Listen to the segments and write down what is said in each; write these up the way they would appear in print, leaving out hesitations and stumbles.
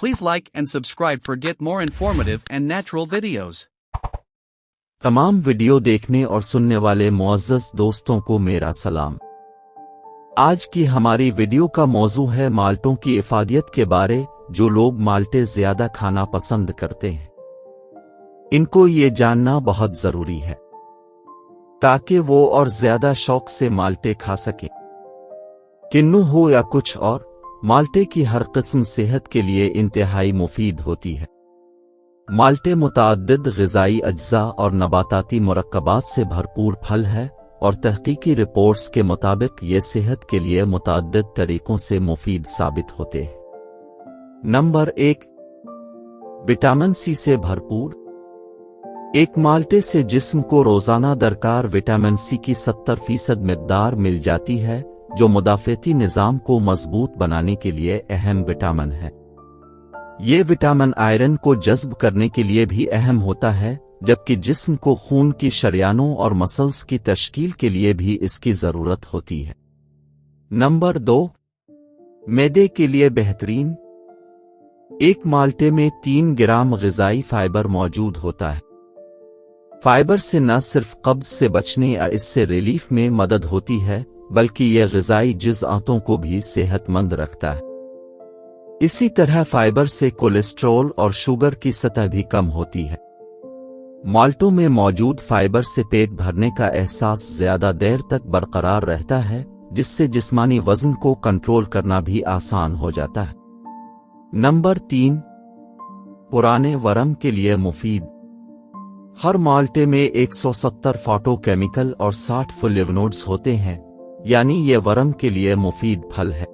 Please like and subscribe for get more informative and natural videos. तमाम video देखने और सुनने वाले मुअज़्ज़ज़ दोस्तों को मेरा सलाम। आज की हमारी वीडियो का मौजू है माल्टों की इफादियत के बारे, जो लोग माल्टे ज्यादा खाना पसंद करते हैं। इनको ये जानना बहुत जरूरी है ताकि वो और ज्यादा शौक से माल्टे खा सके। किन्नू हो या कुछ और, माल्टे की हर किस्म सेहत के लिए इंतहाई मुफीद होती है। माल्टे मुतअद्दिद ग़िज़ाई अज्जा और नबाताती मुरक्कबात से भरपूर फल है और तहकीकी रिपोर्ट्स के मुताबिक ये सेहत के लिए मुतअद्दिद तरीकों से मुफीद साबित होते हैं। नंबर 1, विटामिन सी से भरपूर। एक माल्टे से जिस्म को रोजाना दरकार विटामिन सी की 70% मिकदार मिल जाती है, जो मुदाफ़ती निज़ाम को मजबूत बनाने के लिए अहम विटामिन है। ये विटामिन आयरन को जज़्ब करने के लिए भी अहम होता है, जबकि जिस्म को खून की शरियानों और मसल्स की तश्कील के लिए भी इसकी ज़रूरत होती है। नंबर 2, मैदे के लिए बेहतरीन। एक माल्टे में 3 ग्राम ग़िज़ाई फाइबर मौजूद होता है। फाइबर से न सिर्फ कब्ज़ से बचने या इससे रिलीफ में मदद होती है, बल्कि यह ग़िज़ाई जुज़आतों को भी सेहतमंद रखता है। इसी तरह फाइबर से कोलेस्ट्रॉल और शुगर की सतह भी कम होती है। माल्टों में मौजूद फाइबर से पेट भरने का एहसास ज्यादा देर तक बरकरार रहता है, जिससे जिस्मानी वजन को कंट्रोल करना भी आसान हो जाता है। नंबर 3, पुराने वरम के लिए मुफीद। हर माल्टे में 170 फाइटोकेमिकल और 60 फ्लेवोनोइड्स होते हैं, यानी ये वरम के लिए मुफीद फल है।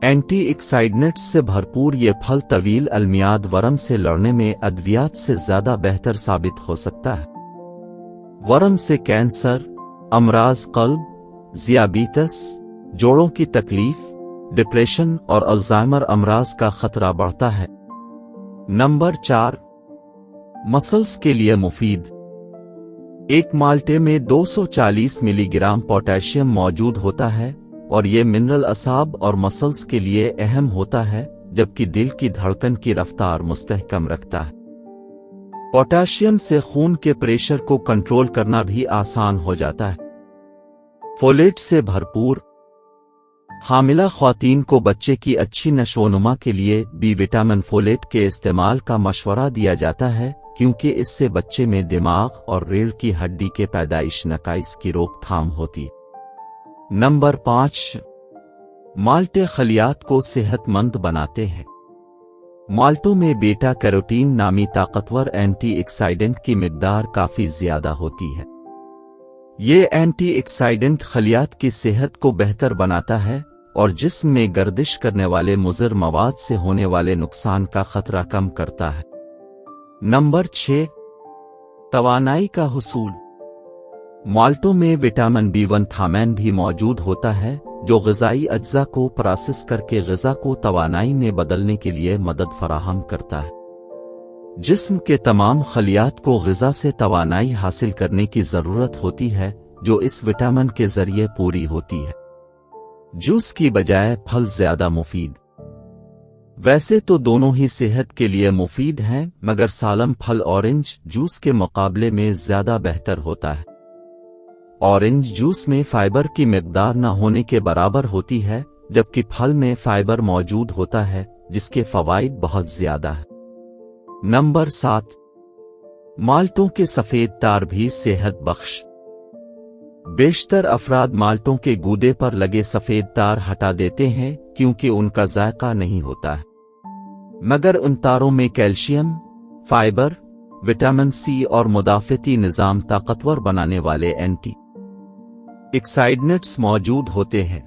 एंटीऑक्सीडेंट्स से भरपूर ये फल तवील अलमियाद वरम से लड़ने में अद्वियात से ज्यादा बेहतर साबित हो सकता है। वरम से कैंसर, अमराज क़ल्ब, ज़ियाबीतस, जोड़ों की तकलीफ, डिप्रेशन और अल्जाइमर अमराज का खतरा बढ़ता है। नंबर 4, मसल्स के लिए मुफीद। एक माल्टे में 240 मिलीग्राम पोटेशियम मौजूद होता है और ये मिनरल असाब और मसल्स के लिए अहम होता है, जबकि दिल की धड़कन की रफ्तार मुस्तहकम रखता है। पोटेशियम से खून के प्रेशर को कंट्रोल करना भी आसान हो जाता है। फोलेट से भरपूर। हामिला ख्वातीन को बच्चे की अच्छी नशोनुमा के लिए बी विटामिन फोलेट के इस्तेमाल का मशवरा दिया जाता है, क्योंकि इससे बच्चे में दिमाग और रीढ़ की हड्डी के पैदाइश नकाइस की रोकथाम होती। नंबर 5, माल्टे खलियात को सेहतमंद बनाते हैं। माल्टों में बीटा कैरोटीन नामी ताकतवर एंटीऑक्सीडेंट की मिकदार काफी ज्यादा होती है। ये एंटीऑक्सीडेंट खलियात की सेहत को बेहतर बनाता है और जिस्म में गर्दिश करने वाले मुज़र मवाद से होने वाले नुकसान का खतरा कम करता है। नंबर 6, तवानाई का हुसूल। माल्टों में विटामिन B1 थामैन भी मौजूद होता है, जो ग़िज़ाई अज्जा को प्रोसेस करके ग़िज़ा को तवानाई में बदलने के लिए मदद फराहम करता है। जिस्म के तमाम खलियात को ग़िज़ा से तवानाई हासिल करने की ज़रूरत होती है, जो इस विटामिन के ज़रिए पूरी होती है। जूस की बजाय फल ज़्यादा मुफीद। वैसे तो दोनों ही सेहत के लिए मुफीद हैं, मगर सालम फल ऑरेंज जूस के मुकाबले में ज्यादा बेहतर होता है। ऑरेंज जूस में फाइबर की मिकदार न होने के बराबर होती है, जबकि फल में फाइबर मौजूद होता है, जिसके फवाइद बहुत ज्यादा है। नंबर 7, माल्टों के सफेद तार भी सेहत बख्श। बेशतर अफराद माल्टों के गूदे पर लगे सफेद तार हटा देते हैं, क्योंकि उनका जायका नहीं होता है, मगर उन तारों में कैल्शियम, फाइबर, विटामिन सी और मुदाफ़ती निज़ाम ताकतवर बनाने वाले एंटीऑक्सीडेंट्स मौजूद होते हैं।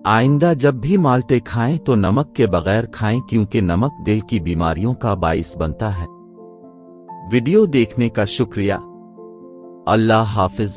आइंदा जब भी माल्टे खाएं तो नमक के बगैर खाएं, क्योंकि नमक दिल की बीमारियों का बाइस बनता है। वीडियो देखने का शुक्रिया। अल्लाह हाफिज।